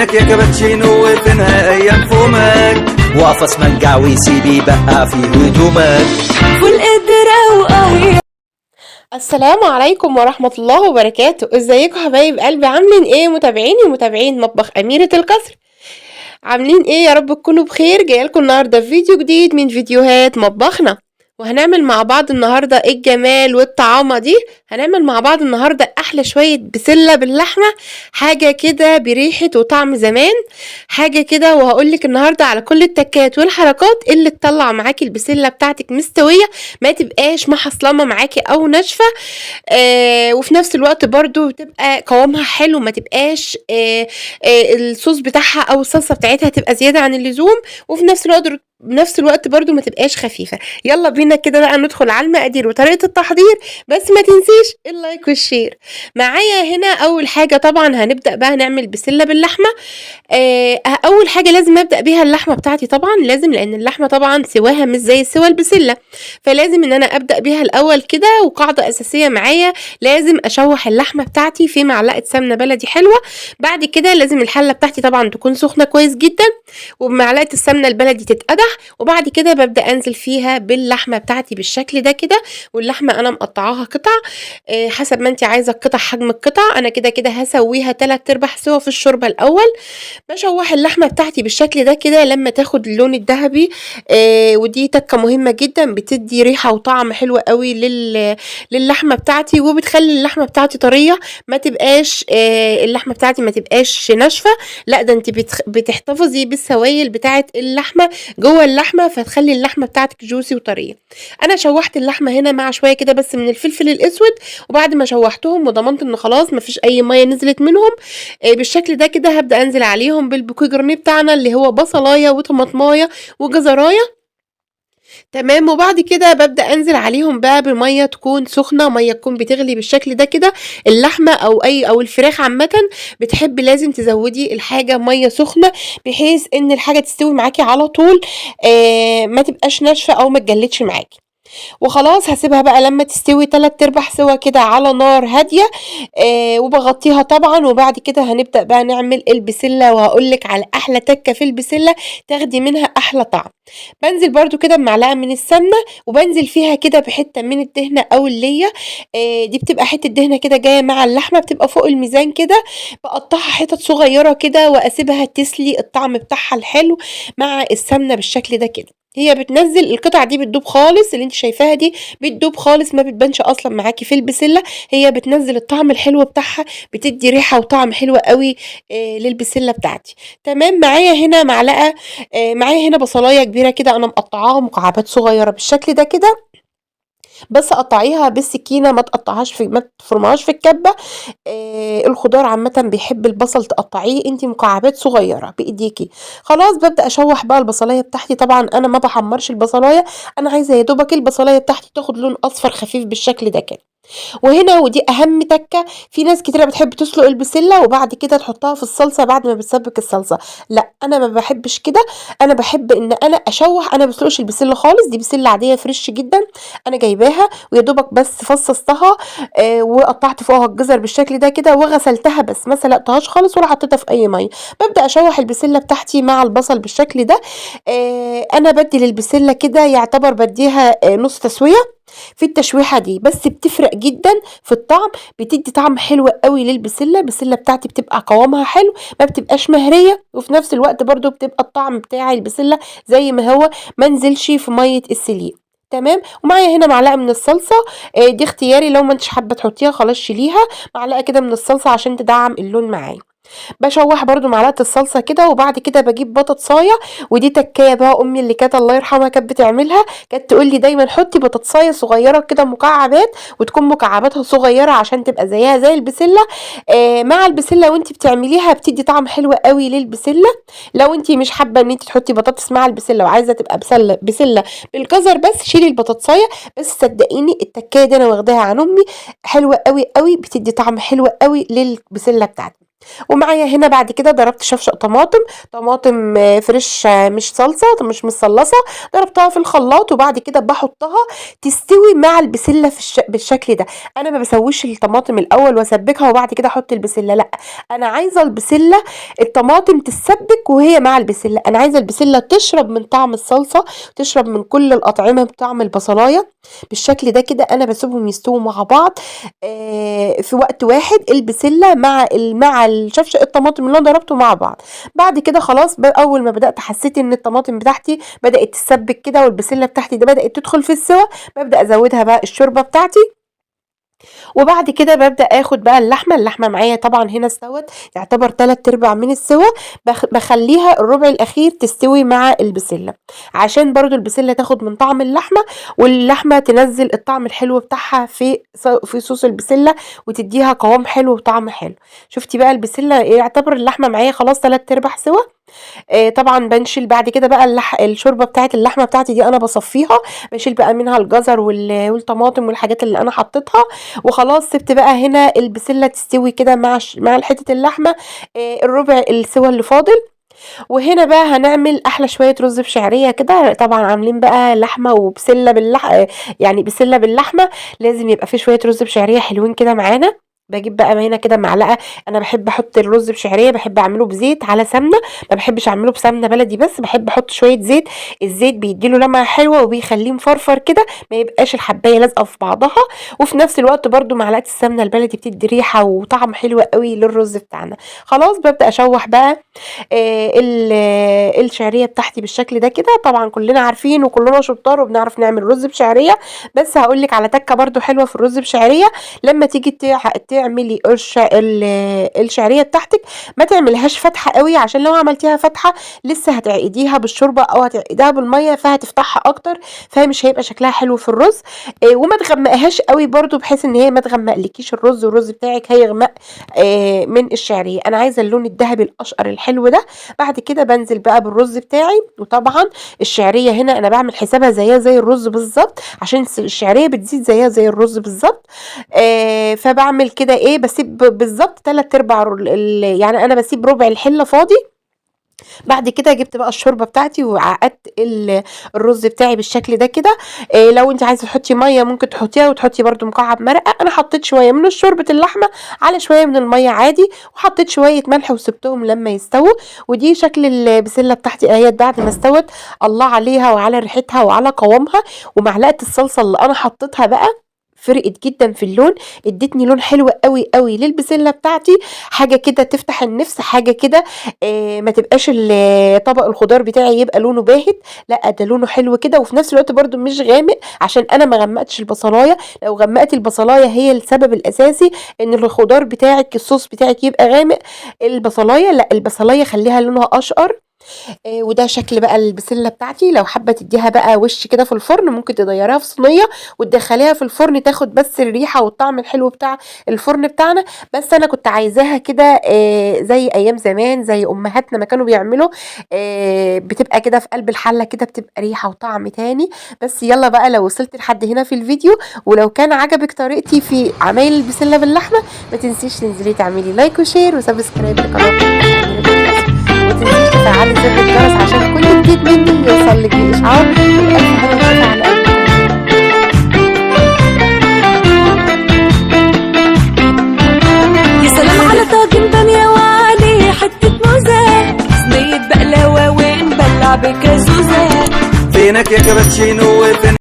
فمك يا كابتشينو وفينها ايام فومك، وقفص منقع ويسيب بقى في هدومك. فول قدرة وقهوة. السلام عليكم ورحمة الله وبركاته. ازيكم حبايب قلبي؟ عاملين ايه متابعيني ومتابعين مطبخ أميرة القصر؟ عاملين ايه؟ يا رب تكونوا بخير. جايلكم النهاردة في فيديو جديد من فيديوهات مطبخنا، وهنعمل مع بعض النهاردة ايه الجمال والطعامة دي. هنعمل مع بعض النهاردة احلى شوية بسلة باللحمة، حاجة كده بريحة وطعم زمان، حاجة كده. وهقولك النهاردة على كل التكات والحركات اللي تطلع معاكي البسلة بتاعتك مستوية، ما تبقاش محصلمة معاكي او ناشفة، وفي نفس الوقت برضو تبقى قوامها حلو، ما تبقاش الصوص بتاعها او الصلصة بتاعتها تبقى زيادة عن اللزوم، وفي نفس الوقت برضو ما تبقاش خفيفة. يلا بينا كده بقى ندخل على المقادير وطريقة التحضير، بس ما تنسيش اللايك والشير. معايا هنا اول حاجة طبعا هنبدأ بقى نعمل بسلة باللحمة. اول حاجة لازم ابدأ بيها اللحمة بتاعتي، طبعا لازم، لان اللحمة طبعا سواها مش زي سوا البسلة، فلازم ان انا ابدأ بيها الاول كده. وقاعدة اساسية معايا، لازم اشوح اللحمة بتاعتي في معلقة سمنة بلدي حلوة. بعد كده لازم الحلة بتاعتي طبعا تكون سخنة كويس جدا، وبمعلقة السمنة البلدي تتقدح. وبعد كده ببدأ انزل فيها باللحمة بتاعتي بالشكل ده كده. واللحمة انا مقطعاها قطع حسب ما انت عايزة القطع، حجم القطع. انا كده كده هسويها 3/4 سوا في الشوربة الاول. بشوح اللحمة بتاعتي بالشكل ده كده لما تاخد اللون الذهبي. ودي تكة مهمة جدا، بتدي ريحة وطعم حلو قوي للحمة بتاعتي، وبتخلي اللحمة بتاعتي طرية، ما تبقاش اللحمة بتاعتي ما تبقاش ناشفة. لا، ده انت بتحتفظي بالسوائل بتاعت اللحمة جوه اللحمة، فتخلي اللحمة بتاعتك جوسي وطرية. انا شوحت اللحمة هنا مع شوية كده بس من الفلفل الاسود، وبعد ما شوحتهم وضمنت ان خلاص مفيش اي مية نزلت منهم بالشكل ده كده، هبدأ انزل عليهم بالبوكيه جرنيه بتاعنا اللي هو بصلاية وطماطماية وجزراية. تمام. وبعد كده ببدأ انزل عليهم بقى بميه تكون سخنه، ميه تكون بتغلي بالشكل ده كده. اللحمه او الفراخ عامه بتحب لازم تزودي الحاجه ميه سخنه، بحيث ان الحاجه تستوي معاكي على طول، ما تبقاش ناشفه او ما تجلدش معاكي. وخلاص هسيبها بقى لما تستوي 3/4 سوا كده على نار هاديه، وبغطيها طبعا. وبعد كده هنبدأ بقى نعمل البسله، وهقولك على احلى تكه في البسله تاخدي منها احلى طعم. بنزل برضو كده بمعلقه من السمنه، وبنزل فيها كده بحته من الدهنه او الليه. دي بتبقى حته دهنه كده جايه مع اللحمه، بتبقى فوق الميزان كده. بقطعها حتت صغيره كده واسيبها تسلي الطعم بتاعها الحلو مع السمنه بالشكل ده كده. هي بتنزل القطع دي بتدوب خالص، اللي انت شايفاها دي بتدوب خالص، ما بتبانش اصلا معاكي في البسله. هي بتنزل الطعم الحلو بتاعها، بتدي ريحه وطعم حلو قوي للبسله بتاعتي. تمام. معايا هنا بصلايه كبيره كده، انا مقطعاها مكعبات صغيره بالشكل ده كده، بس قطعيها بالسكينه، ما تفرمهاش في الكبه. الخضار عامه بيحب البصل تقطعيه انت مكعبات صغيره بايديكي. خلاص ببدا اشوح بقى البصلايه بتاعتي. طبعا انا ما بحمرش البصلايه، انا عايزه يا دوبك البصلايه بتاعتي تاخد لون اصفر خفيف بالشكل ده كده. وهنا ودي اهم تكه، في ناس كتيره بتحب تسلق البسله وبعد كده تحطها في الصلصه بعد ما بتسبك الصلصه. لا، انا ما بحبش كده. انا بحب ان انا اشوح. انا بسلقش البسله خالص، دي بسله عاديه فريش جدا، انا جايباها ويا دوبك بس فصصتها وقطعت فوقها الجزر بالشكل ده كده، وغسلتها بس ما سلقتهاش خالص ولا حطيتها في اي ميه. ببدا اشوح البسله بتاعتي مع البصل بالشكل ده. انا بدي للبسله كده يعتبر بديها نص تسويه في التشويحه دي، بس بتفرق جدا في الطعم، بتدي طعم حلو قوي للبسله. البسله بتاعتي بتبقى قوامها حلو، ما بتبقاش مهريه، وفي نفس الوقت برضو بتبقى الطعم بتاع البسله زي ما هو، ما نزلش في ميه السليق. تمام. ومعايا هنا معلقه من الصلصه، دي اختياري، لو ما انتش حابه تحطيها خلاص شيليها. معلقه كده من الصلصه عشان تدعم اللون معايا. بشوح برضو معلقه الصلصه كده، وبعد كده بجيب بطاطسايه. ودي تكايه بقى امي اللي كانت الله يرحمها كانت بتعملها، كانت تقول لي دايما حطي بطاطسايه صغيره كده مكعبات، وتكون مكعباتها صغيره عشان تبقى زيها زي البسله. مع البسله وانت بتعمليها بتدي طعم حلو قوي للبسله. لو انت مش حابه ان انت تحطي بطاطس مع البسله وعايزه تبقى بسله بالجزر بس، شيلي البطاطسايه. بس صدقيني التكايه دي انا واخداها عن امي، حلوه قوي قوي، بتدي طعم حلو قوي للبسله بتاعتي. ومعايا هنا بعد كده ضربت شفشق طماطم فريش، مش صلصه، مش مصلصه، ضربتها في الخلاط وبعد كده بحطها تستوي مع البسله بالشكل ده. انا ما بسويش الطماطم الاول واسبكها وبعد كده احط البسله، لا، انا عايزه البسله الطماطم تتسبك وهي مع البسله، انا عايزه البسله تشرب من طعم الصلصه، تشرب من كل الاطعمه بطعم البصلايه بالشكل ده كده. انا بسيبهم يستووا مع بعض في وقت واحد، البسله مع الشفشق الطماطم اللي انا ضربته مع بعض. بعد كده خلاص اول ما بدات حسيت ان الطماطم بتاعتي بدات تسبك كده والبسله بتاعتي ده بدات تدخل في السوا، ببدا ازودها بقى الشوربه بتاعتي. وبعد كده ببدأ اخد بقى اللحمة معايا طبعا هنا استوت يعتبر 3/4 من السوا، بخليها الربع الاخير تستوي مع البسلة عشان برضو البسلة تاخد من طعم اللحمة، واللحمة تنزل الطعم الحلو بتاعها في صوص البسلة وتديها قوام حلو وطعم حلو. شفتي بقى البسلة يعتبر اللحمة معايا خلاص 3/4 سوا. طبعا بنشيل بعد كده بقى الشوربه بتاعت اللحمه بتاعتي دي انا بصفيها، بشيل بقى منها الجزر والطماطم والحاجات اللي انا حطيتها، وخلاص سبت بقى هنا البسله تستوي كده مع حته اللحمه الربع السوا اللي فاضل. وهنا بقى هنعمل احلى شويه رز بشعريه كده، طبعا عاملين بقى لحمه وبسله يعني بسله باللحمه، لازم يبقى في شويه رز بشعريه حلوين كده معانا. بجيب بقى هنا كده معلقه، انا بحب احط الرز بشعريه بحب اعمله بزيت على سمنه، ما بحبش اعمله بسمنه بلدي، بس بحب احط شويه زيت، الزيت بيديله لمعه حلوه وبيخليه مفرفر كده، ما يبقاش الحبايه لازقه في بعضها، وفي نفس الوقت برده معلقه السمنه البلدي بتدي ريحه وطعم حلو قوي للرز بتاعنا. خلاص ببدا اشوح بقى الشعريه بتاعتي بالشكل ده كده. طبعا كلنا عارفين وكلنا شطار وبنعرف نعمل رز بشعريه، بس هقولك على تكه برده حلوه في الرز بشعريه، لما تيجي تعملي الشعريه بتاعتك ما تعملهاش فتحه قوي، عشان لو عملتيها فتحه لسه هتعقديها بالشوربه او هتعقديها بالميه فهتفتحها اكتر، فمش هيبقى شكلها حلو في الرز. وما تغمقهاش قوي برده بحيث ان هي ما تغمقلكيش الرز، والرز بتاعك هيغمق من الشعريه. انا عايزه اللون الذهبي الاشقر الحلو ده. بعد كده بنزل بقى بالرز بتاعي، وطبعا الشعريه هنا انا بعمل حسابها زيها زي الرز بالظبط، عشان الشعريه بتزيد زيها زي الرز بالظبط. فبعمل كده بسيب بالظبط 3/4 يعني انا بسيب ربع الحله فاضي. بعد كده جبت بقى الشوربه بتاعتي وعقدت الرز بتاعي بالشكل ده كده. لو انت عايزه تحطي ميه ممكن تحطيها وتحطي برده مكعب مرقه، انا حطيت شويه من شوربه اللحمه على شويه من الميه عادي، وحطيت شويه ملح وسبتهم لما يستووا. ودي شكل البسله بتاعتي اهي بعد ما استوت، الله عليها وعلى ريحتها وعلى قوامها. ومعلقه الصلصه اللي انا حطيتها بقى فرقت جدا في اللون، ادتني لون حلو قوي قوي للبسله بتاعتي، حاجه كده تفتح النفس، حاجه كده ما تبقاش طبق الخضار بتاعي يبقى لونه باهت، لا ده لونه حلو كده، وفي نفس الوقت برده مش غامق عشان انا ما غمقتش البصلايه. لو غمقت البصلايه هي السبب الاساسي ان الخضار بتاعك الصوص بتاعك يبقى غامق، البصلايه لا، البصلايه خليها لونها اشقر. وده شكل بقى البسله بتاعتي. لو حابه تديها بقى وش كده في الفرن ممكن تديريها في صينيه وتدخليها في الفرن تاخد بس الريحه والطعم الحلو بتاع الفرن بتاعنا، بس انا كنت عايزاها كده زي ايام زمان، زي امهاتنا ما كانوا بيعملوا، بتبقى كده في قلب الحله كده، بتبقى ريحه وطعم تاني. بس يلا بقى لو وصلت لحد هنا في الفيديو ولو كان عجبك طريقتي في عمايل البسله باللحمه، ما تنسيش تنزلي تعملي لايك وشير وسبسكرايب لقناتي، ومتنسيش تفعلي زر الجرس عشان كل جديد مني يوصلك بإشعار. وألف هنا وشفا على قلبكم. يا سلام على طاجن بامية وعليه حتة موزة، صينية بقلاوة ونبلع بكازوزة. فينك يا كابتشينو وفين